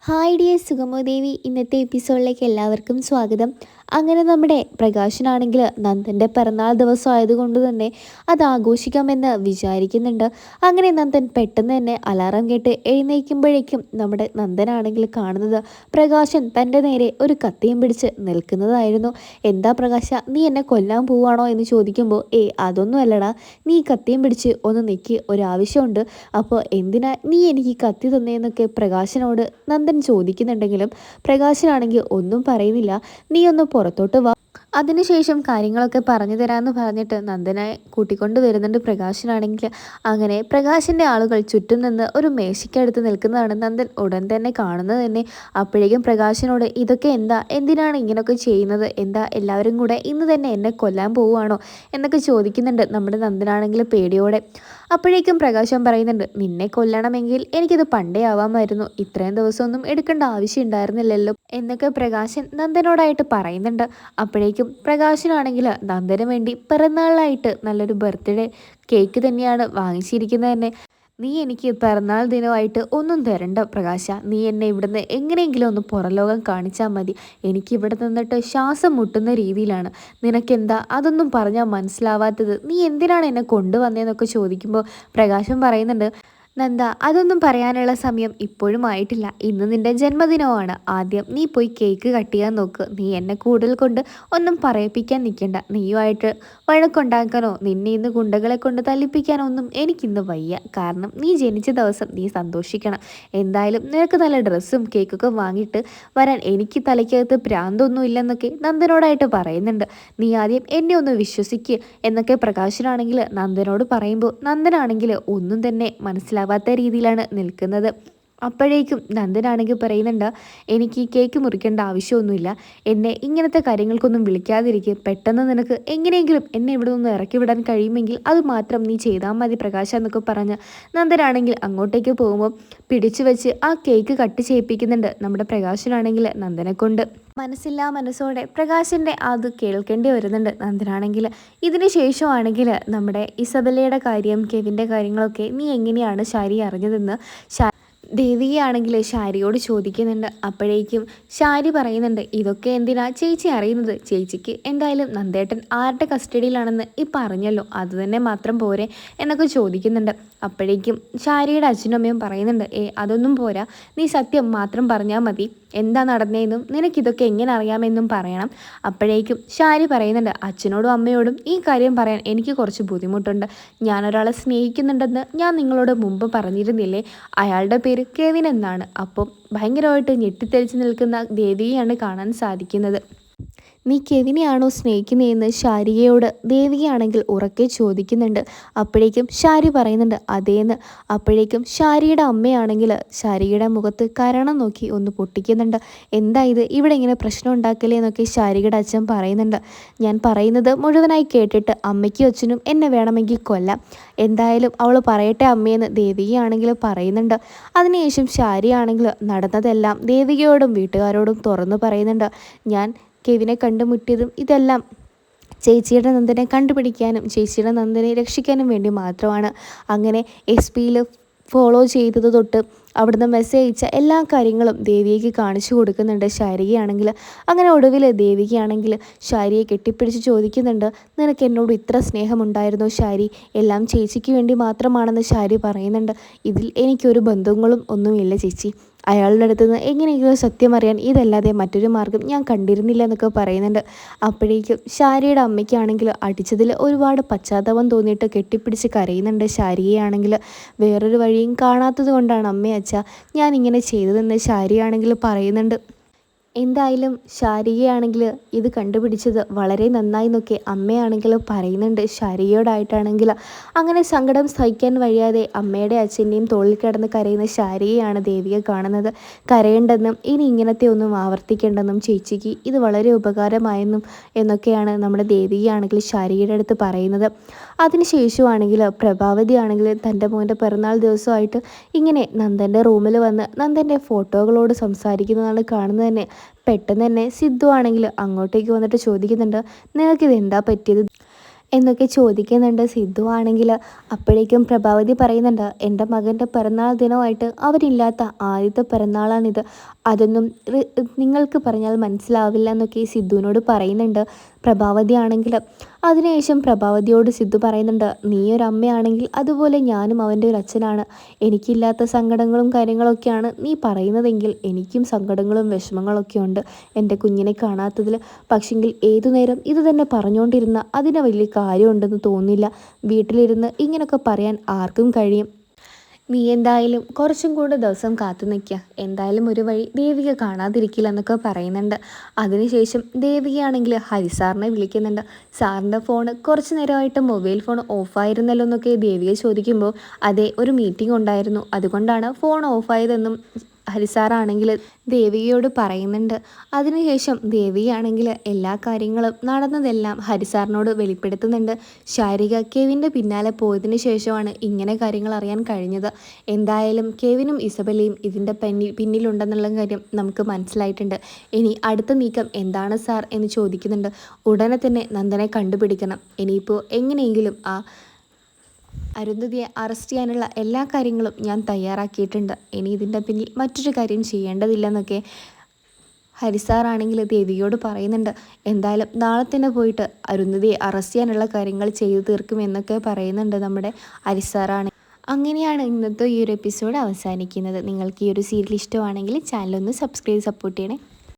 Hi dear സുഗമോദേവി, ഇന്നത്തെ എപ്പിസോഡിലേക്ക് എല്ലാവർക്കും സ്വാഗതം. അങ്ങനെ നമ്മുടെ പ്രകാശനാണെങ്കിൽ നന്ദൻ്റെ പിറന്നാൾ ദിവസം ആയതുകൊണ്ട് തന്നെ അത് ആഘോഷിക്കാമെന്ന് വിചാരിക്കുന്നുണ്ട്. അങ്ങനെ നന്ദൻ പെട്ടെന്ന് തന്നെ അലാറം കേട്ട് എഴുന്നേൽക്കുമ്പോഴേക്കും നമ്മുടെ നന്ദനാണെങ്കിൽ കാണുന്നത് പ്രകാശൻ തൻ്റെ നേരെ ഒരു കത്തിയും പിടിച്ച് നിൽക്കുന്നതായിരുന്നു. എന്താ പ്രകാശ, നീ എന്നെ കൊല്ലാൻ പോവാണോ എന്ന് ചോദിക്കുമ്പോൾ അതൊന്നും അല്ലടാ, നീ കത്തിയും പിടിച്ച് ഒന്ന് നിൽക്കി, ഒരാവശ്യമുണ്ട്. അപ്പോൾ എന്തിനാ നീ എനിക്ക് കത്തി തന്നേന്നൊക്കെ പ്രകാശനോട് നന്ദൻ ചോദിക്കുന്നുണ്ടെങ്കിലും പ്രകാശനാണെങ്കിൽ ഒന്നും പറയുന്നില്ല. നീ ഒന്ന് പുറത്തോട്ട് വാ, അതിനുശേഷം കാര്യങ്ങളൊക്കെ പറഞ്ഞു തരാമെന്ന് പറഞ്ഞിട്ട് നന്ദനെ കൂട്ടിക്കൊണ്ട് വരുന്നുണ്ട് പ്രകാശനാണെങ്കിൽ. അങ്ങനെ പ്രകാശിൻ്റെ ആളുകൾ ചുറ്റും നിന്ന് ഒരു മേശയ്ക്കടുത്ത് നിൽക്കുന്നതാണ് നന്ദൻ ഉടൻ തന്നെ കാണുന്നത് തന്നെ. അപ്പോഴേക്കും പ്രകാശനോട് ഇതൊക്കെ എന്താ, എന്തിനാണ് ഇങ്ങനെയൊക്കെ ചെയ്യുന്നത്, എന്താ എല്ലാവരും കൂടെ ഇന്ന് തന്നെ എന്നെ കൊല്ലാൻ പോവുകയാണോ എന്നൊക്കെ ചോദിക്കുന്നുണ്ട് നമ്മുടെ നന്ദനാണെങ്കിൽ പേടിയോടെ. അപ്പോഴേക്കും പ്രകാശൻ പറയുന്നുണ്ട്, നിന്നെ കൊല്ലണമെങ്കിൽ എനിക്കിത് പണ്ടേ ആവാമായിരുന്നു, ഇത്രയും ദിവസമൊന്നും എടുക്കേണ്ട ആവശ്യം ഉണ്ടായിരുന്നില്ലല്ലോ എന്നൊക്കെ പ്രകാശൻ നന്ദനോടായിട്ട് പറയുന്നുണ്ട്. അപ്പോഴേക്കും പ്രകാശനാണെങ്കിൽ നന്ദന് വേണ്ടി പിറന്നാളായിട്ട് നല്ലൊരു ബർത്ത്ഡേ കേക്ക് തന്നെയാണ് വാങ്ങിച്ചിരിക്കുന്നത് തന്നെ. നീ എനിക്ക് പിറന്നാൾ ദിനമായിട്ട് ഒന്നും തരണ്ട പ്രകാശ, നീ എന്നെ ഇവിടുന്ന് എങ്ങനെയെങ്കിലും ഒന്ന് പുറലോകം കാണിച്ചാൽ മതി. എനിക്കിവിടെ നിന്നിട്ട് ശ്വാസം മുട്ടുന്ന രീതിയിലാണ്. നിനക്കെന്താ അതൊന്നും പറഞ്ഞാൽ മനസ്സിലാവാത്തത്, നീ എന്തിനാണ് എന്നെ കൊണ്ടുവന്നതെന്നൊക്കെ ചോദിക്കുമ്പോൾ പ്രകാശം പറയുന്നുണ്ട്, നന്ദ അതൊന്നും പറയാനുള്ള സമയം ഇപ്പോഴും ആയിട്ടില്ല, ഇന്ന് നിൻ്റെ ജന്മദിനമാണ്. ആദ്യം നീ പോയി കേക്ക് കട്ട് ചെയ്യാൻ നോക്ക്. നീ എന്നെ കൂടുതൽ കൊണ്ട് ഒന്നും പറയിപ്പിക്കാൻ നിൽക്കണ്ട. നീയുമായിട്ട് വഴക്കുണ്ടാക്കാനോ നിന്നെ ഇന്ന് ഗുണ്ടകളെ കൊണ്ട് തല്ലിപ്പിക്കാനോ ഒന്നും എനിക്കിന്ന് വയ്യ. കാരണം നീ ജനിച്ച ദിവസം നീ സന്തോഷിക്കണം. എന്തായാലും നിനക്ക് നല്ല ഡ്രസ്സും കേക്കൊക്കെ വാങ്ങിയിട്ട് വരാൻ എനിക്ക് തലയ്ക്കകത്ത് ഭ്രാന്തൊന്നും ഇല്ലെന്നൊക്കെ നന്ദനോടായിട്ട് പറയുന്നുണ്ട്. നീ ആദ്യം എന്നെ ഒന്ന് വിശ്വസിക്കുക എന്നൊക്കെ പ്രകാശനാണെങ്കിൽ നന്ദനോട് പറയുമ്പോൾ നന്ദനാണെങ്കിൽ ഒന്നും തന്നെ മനസ്സിലാവാത്ത രീതിയിലാണ് നിൽക്കുന്നത്. അപ്പോഴേക്കും നന്ദനാണെങ്കിൽ പറയുന്നുണ്ട്, എനിക്ക് ഈ കേക്ക് മുറിക്കേണ്ട ആവശ്യമൊന്നുമില്ല, എന്നെ ഇങ്ങനത്തെ കാര്യങ്ങൾക്കൊന്നും വിളിക്കാതിരിക്കും. പെട്ടെന്ന് നിനക്ക് എങ്ങനെയെങ്കിലും എന്നെ ഇവിടെ നിന്ന് ഇറക്കി വിടാൻ കഴിയുമെങ്കിൽ അത് മാത്രം നീ ചെയ്താൽ മതി പ്രകാശ എന്നൊക്കെ പറഞ്ഞ് നന്ദനാണെങ്കിൽ അങ്ങോട്ടേക്ക് പോകുമ്പോൾ പിടിച്ചു വെച്ച് ആ കേക്ക് കട്ട് ചെയ്യിപ്പിക്കുന്നുണ്ട് നമ്മുടെ പ്രകാശനാണെങ്കിൽ നന്ദനെ കൊണ്ട്. മനസ്സില്ലാ മനസ്സോടെ പ്രകാശിൻ്റെ അത് കേൾക്കേണ്ടി വരുന്നുണ്ട് നന്ദനാണെങ്കിൽ. ഇതിന് ശേഷമാണെങ്കിൽ നമ്മുടെ ഇസബല്ലയുടെ കാര്യം കെവിൻ്റെ കാര്യങ്ങളൊക്കെ നീ എങ്ങനെയാണ് ശാരി അറിഞ്ഞതെന്ന് ദേവികയാണെങ്കിൽ ശാരിയോട് ചോദിക്കുന്നുണ്ട്. അപ്പോഴേക്കും ശാരി പറയുന്നുണ്ട്, ഇതൊക്കെ എന്തിനാ ചേച്ചി അറിയുന്നത്, ചേച്ചിക്ക് എന്തായാലും നന്ദേട്ടൻ ആരുടെ കസ്റ്റഡിയിലാണെന്ന് ഇപ്പം അറിഞ്ഞല്ലോ, അതുതന്നെ മാത്രം പോരെ എന്നൊക്കെ ചോദിക്കുന്നുണ്ട്. അപ്പോഴേക്കും ശാരിയുടെ അച്ഛനും അമ്മയും പറയുന്നുണ്ട്, അതൊന്നും പോരാ, നീ സത്യം മാത്രം പറഞ്ഞാൽ മതി, എന്താ നടന്നതെന്നും നിനക്കിതൊക്കെ എങ്ങനെ അറിയാമെന്നും പറയണം. അപ്പോഴേക്കും ശാരി പറയുന്നുണ്ട്, അച്ഛനോടും അമ്മയോടും ഈ കാര്യം പറയാൻ എനിക്ക് കുറച്ച് ബുദ്ധിമുട്ടുണ്ട്. ഞാനൊരാളെ സ്നേഹിക്കുന്നുണ്ടെന്ന് ഞാൻ നിങ്ങളോട് മുമ്പ് പറഞ്ഞിരുന്നില്ലേ, അയാളുടെ പേര് കെവിൻ എന്നാണ്. അപ്പം ഭയങ്കരമായിട്ട് ഞെട്ടിത്തെറിച്ച് നിൽക്കുന്ന ദേവിയെയാണ് കാണാൻ സാധിക്കുന്നത്. നീ കെവിനെയാണോ സ്നേഹിക്കുന്നതെന്ന് ശാരികയോട് ദേവികയാണെങ്കിൽ ഉറക്കെ ചോദിക്കുന്നുണ്ട്. അപ്പോഴേക്കും ശാരി പറയുന്നുണ്ട് അതേന്ന്. അപ്പോഴേക്കും ശാരിയുടെ അമ്മയാണെങ്കിൽ ശാരികയുടെ മുഖത്ത് കരണം നോക്കി ഒന്ന് പൊട്ടിക്കുന്നുണ്ട്. എന്താ ഇത്, ഇവിടെ ഇങ്ങനെ പ്രശ്നം ഉണ്ടാക്കലേ എന്നൊക്കെ ശാരികയുടെ അച്ഛൻ പറയുന്നുണ്ട്. ഞാൻ പറയുന്നത് മുഴുവനായി കേട്ടിട്ട് അമ്മയ്ക്കും അച്ഛനും എന്നെ വേണമെങ്കിൽ കൊല്ലാം, എന്തായാലും അവൾ പറയട്ടെ അമ്മയെന്ന് ദേവികയാണെങ്കിൽ പറയുന്നുണ്ട്. അതിനുശേഷം ശാരിയാണെങ്കിൽ നടന്നതെല്ലാം ദേവികയോടും വീട്ടുകാരോടും തുറന്നു പറയുന്നുണ്ട്. ഞാൻ കെവിനെ കണ്ടുമുട്ടിയതും ഇതെല്ലാം ചേച്ചിയുടെ നന്ദനെ കണ്ടുപിടിക്കാനും ചേച്ചിയുടെ നന്ദനെ രക്ഷിക്കാനും വേണ്ടി മാത്രമാണ്. അങ്ങനെ എസ് പിയിൽ ഫോളോ ചെയ്തത് തൊട്ട് അവിടുന്ന് മെസ്സേജ് അയച്ച എല്ലാ കാര്യങ്ങളും ദേവികയ്ക്ക് കാണിച്ചു കൊടുക്കുന്നുണ്ട് ശാരികയാണെങ്കിൽ. അങ്ങനെ ഒടുവിൽ ദേവികയാണെങ്കിൽ ശാരിയെ കെട്ടിപ്പിടിച്ച് ചോദിക്കുന്നുണ്ട്, നിനക്ക് എന്നോട് ഇത്ര സ്നേഹമുണ്ടായിരുന്നോ ശാരി, എല്ലാം ചേച്ചിക്ക് വേണ്ടി മാത്രമാണെന്ന് ശാരി പറയുന്നുണ്ട്. ഇതിൽ എനിക്കൊരു ബന്ധങ്ങളും ഒന്നുമില്ല ചേച്ചി, അയാളുടെ അടുത്ത് നിന്ന് എങ്ങനെയെങ്കിലും സത്യം അറിയാൻ ഇതല്ലാതെ മറ്റൊരു മാർഗം ഞാൻ കണ്ടിരുന്നില്ല എന്നൊക്കെ പറയുന്നുണ്ട്. അപ്പോഴേക്കും ശാരിയുടെ അമ്മയ്ക്കാണെങ്കിൽ അടിച്ചതിൽ ഒരുപാട് പശ്ചാത്താപം തോന്നിയിട്ട് കെട്ടിപ്പിടിച്ച് കരയുന്നുണ്ട് ശാരികയാണെങ്കിൽ. വേറൊരു വഴിയും കാണാത്തത് കൊണ്ടാണ് അമ്മ അച്ഛ ഞാൻ ഇങ്ങനെ ചെയ്തതെന്ന് ശാരിയാണെങ്കിൽ പറയുന്നുണ്ട്. എന്തായാലും ശാരികയാണെങ്കിൽ ഇത് കണ്ടുപിടിച്ചത് വളരെ നന്നായി എന്നൊക്കെ അമ്മയാണെങ്കിൽ പറയുന്നുണ്ട് ശാരികയോടായിട്ടാണെങ്കിൽ. അങ്ങനെ സങ്കടം സഹിക്കാൻ വയ്യാതെ അമ്മയുടെ അച്ഛൻ്റെയും തോളിൽ കിടന്ന് കരയുന്ന ശാരികയാണ് ദേവിക കാണുന്നത്. കരയേണ്ടെന്നും ഇനി ഇങ്ങനത്തെ ഒന്നും ആവർത്തിക്കേണ്ടെന്നും ചേച്ചിക്ക് ഇത് വളരെ ഉപകാരമായെന്നും എന്നൊക്കെയാണ് നമ്മുടെ ദേവികയാണെങ്കിൽ ശാരികയുടെ അടുത്ത് പറയുന്നത്. അതിനുശേഷമാണെങ്കിൽ പ്രഭാവതി ആണെങ്കിൽ തൻ്റെ മോൻ്റെ പിറന്നാൾ ദിവസമായിട്ട് ഇങ്ങനെ നന്ദൻ്റെ റൂമിൽ വന്ന് നന്ദൻ്റെ ഫോട്ടോകളോട് സംസാരിക്കുന്നതാണ് കാണുന്നത് തന്നെ. പെട്ടെന്ന് തന്നെ സിദ്ധു ആണെങ്കിൽ അങ്ങോട്ടേക്ക് വന്നിട്ട് ചോദിക്കുന്നുണ്ട്, നിനക്കിത് എന്താ പറ്റിയത്, എന്നൊക്കെ ചോദിക്കുന്നുണ്ട്. സിദ്ധു ആണെങ്കിൽ അപ്പോഴേക്കും പ്രഭാവതി പറയുന്നുണ്ട്, എൻ്റെ മകൻ്റെ പിറന്നാൾ ദിനമായിട്ട് അവരില്ലാത്ത ആദ്യത്തെ പിറന്നാളാണിത്, അതൊന്നും നിങ്ങൾക്ക് പറഞ്ഞാൽ മനസ്സിലാവില്ല എന്നൊക്കെ സിദ്ധുവിനോട് പറയുന്നുണ്ട് പ്രഭാവതി ആണെങ്കിൽ. അതിനുശേഷം പ്രഭാവതിയോട് സിദ്ധു പറയുന്നുണ്ട്, നീ ഒരു അമ്മയാണെങ്കിൽ അതുപോലെ ഞാനും അവൻ്റെ ഒരു അച്ഛനാണ്. എനിക്കില്ലാത്ത സങ്കടങ്ങളും കാര്യങ്ങളൊക്കെയാണ് നീ പറയുന്നതെങ്കിൽ എനിക്കും സങ്കടങ്ങളും വിഷമങ്ങളൊക്കെ ഉണ്ട് എൻ്റെ കുഞ്ഞിനെ കാണാത്തതിൽ. പക്ഷെങ്കിൽ ഏതു നേരം ഇത് തന്നെ പറഞ്ഞുകൊണ്ടിരുന്ന അതിന് വലിയ കാര്യമുണ്ടെന്ന് തോന്നില്ല. വീട്ടിലിരുന്ന് ഇങ്ങനെയൊക്കെ പറയാൻ ആർക്കും കഴിയും. നീ എന്തായാലും കുറച്ചും കൂടെ ദിവസം കാത്തു നിൽക്കുക, എന്തായാലും ഒരു വഴി ദേവിക കാണാതിരിക്കില്ല എന്നൊക്കെ പറയുന്നുണ്ട്. അതിനുശേഷം ദേവികയാണെങ്കിൽ ഹരിസാറിനെ വിളിക്കുന്നുണ്ട്. സാറിൻ്റെ ഫോണ് കുറച്ച് നേരമായിട്ട് മൊബൈൽ ഫോൺ ഓഫായിരുന്നല്ലോ എന്നൊക്കെ ദേവിക ചോദിക്കുമ്പോൾ, അതെ, ഒരു മീറ്റിംഗ് ഉണ്ടായിരുന്നു, അതുകൊണ്ടാണ് ഫോൺ ഓഫായതെന്നും ഹരിസാറാണെങ്കിൽ ദേവികയോട് പറയുന്നുണ്ട്. അതിനുശേഷം ദേവികയാണെങ്കിൽ എല്ലാ കാര്യങ്ങളും നടന്നതെല്ലാം ഹരിസാറിനോട് വെളിപ്പെടുത്തുന്നുണ്ട്. ശാരിക കെവിൻ്റെ പിന്നാലെ പോയതിനു ശേഷമാണ് ഇങ്ങനെ കാര്യങ്ങൾ അറിയാൻ കഴിഞ്ഞത്. എന്തായാലും കെവിനും ഇസബലയും ഇതിൻ്റെ പിന്നിലുണ്ടെന്നുള്ള കാര്യം നമുക്ക് മനസ്സിലായിട്ടുണ്ട്. ഇനി അടുത്ത നീക്കം എന്താണ് സാർ എന്ന് ചോദിക്കുന്നുണ്ട്. ഉടനെ തന്നെ നന്ദനെ കണ്ടുപിടിക്കണം. ഇനിയിപ്പോൾ എങ്ങനെയെങ്കിലും ആ അരുന്ധതിയെ അറസ്റ്റ് ചെയ്യാനുള്ള എല്ലാ കാര്യങ്ങളും ഞാൻ തയ്യാറാക്കിയിട്ടുണ്ട്. ഇനി ഇതിൻ്റെ പിന്നിൽ മറ്റൊരു കാര്യം ചെയ്യേണ്ടതില്ലെന്നൊക്കെ ഹരിസാറാണെങ്കിൽ ദേവിയോട് പറയുന്നുണ്ട്. എന്തായാലും നാളെ തന്നെ പോയിട്ട് അരുന്ധതിയെ അറസ്റ്റ് ചെയ്യാനുള്ള കാര്യങ്ങൾ ചെയ്തു തീർക്കുമെന്നൊക്കെ പറയുന്നുണ്ട് നമ്മുടെ ഹരിസാറാണ്. അങ്ങനെയാണ് ഇന്നത്തെ ഈ ഒരു എപ്പിസോഡ് അവസാനിക്കുന്നത്. നിങ്ങൾക്ക് ഈ ഒരു സീരിയൽ ഇഷ്ടമാണെങ്കിൽ ചാനലൊന്ന് സബ്സ്ക്രൈബ് സപ്പോർട്ട് ചെയ്യണേ.